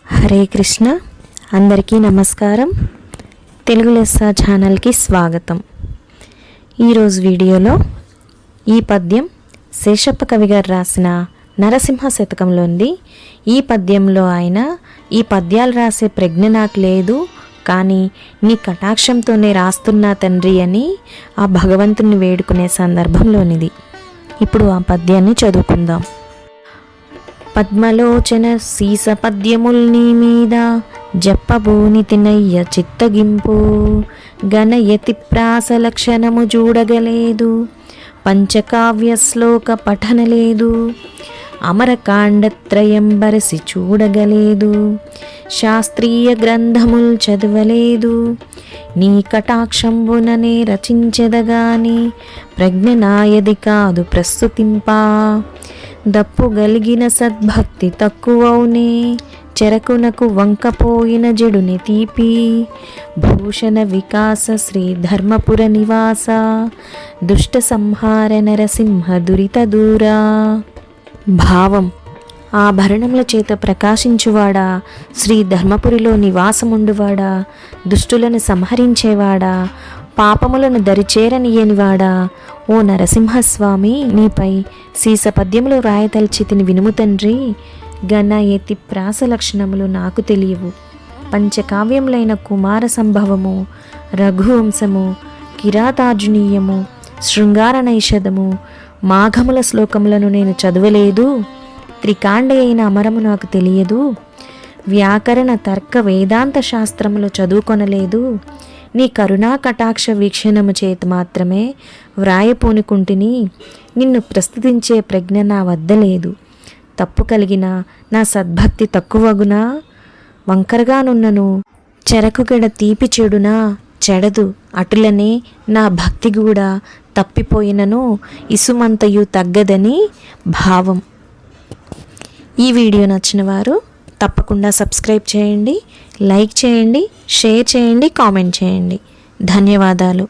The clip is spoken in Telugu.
హరే కృష్ణ. అందరికీ నమస్కారం. తెలుగు లెస్స ఛానల్కి స్వాగతం. ఈరోజు వీడియోలో ఈ పద్యం శేషప్ప కవి గారు రాసిన నరసింహ శతకంలోంది. ఈ పద్యంలో ఆయన ఈ పద్యాలు రాసే ప్రజ్ఞ నాకు లేదు, కానీ నీ కటాక్షంతోనే రాస్తున్నా తండ్రి అని ఆ భగవంతుని వేడుకునే సందర్భంలోనిది. ఇప్పుడు ఆ పద్యాన్ని చదువుకుందాం. పద్మలోచన సీస పద్యముల్ని మీద జప్పబూని తినయ్య చిత్తగింపు, గణయతి ప్రాస లక్షణము చూడగలేదు, పంచకావ్య శ్లోక పఠనలేదు, అమరకాండత్రయం బరసి చూడగలేదు, శాస్త్రీయ గ్రంథముల్ చదవలేదు, నీ కటాక్షంబుననే రచించెదగాని ప్రజ్ఞ నాయది కాదు ప్రస్తుతింపా, దప్పు గలిగిన సద్భక్తి తక్కువౌనే, చెరకునకు వంకపోయిన జడుని తీపి, భూషణ వికాస శ్రీ ధర్మపుర నివాస, దుష్ట సంహార నరసింహ దురిత దూరా. భావం: ఆభరణముల చేత ప్రకాశించువాడా, శ్రీ ధర్మపురిలో నివాసముండువాడా, దుష్టులను సంహరించేవాడా, పాపములను దరిచేరనియనివాడా, ఓ నరసింహస్వామి, నీపై సీస పద్యములు రాయతల్చితిని వినుము తండ్రి. గణ ఎతి ప్రాస లక్షణములు నాకు తెలియవు. పంచకావ్యములైన కుమార సంభవము, రఘువంశము, కిరాతార్జునీయము, శృంగార నైషధము, మాఘముల శ్లోకములను నేను చదవలేదు. త్రికాండ అయిన అమరము నాకు తెలియదు. వ్యాకరణ తర్క వేదాంత శాస్త్రములు చదువుకొనలేదు. నీ కరుణా కటాక్ష వీక్షణము చేత మాత్రమే వ్రాయపూనుకుంటుని, నిన్ను ప్రస్తుతించే ప్రజ్ఞ నా వద్ద లేదు. తప్పు కలిగిన నా సద్భక్తి తక్కువగునా, వంకరగానున్నను చెరకుగడ తీపి చెడునా చెడదు, అటులనే నా భక్తి కూడా తప్పిపోయినను ఇసుమంతయు తగ్గదని భావం. ఈ వీడియో నచ్చిన వారు తప్పకుండా సబ్స్క్రైబ్ చేయండి, లైక్ చేయండి, షేర్ చేయండి, కామెంట్ చేయండి. ధన్యవాదాలు.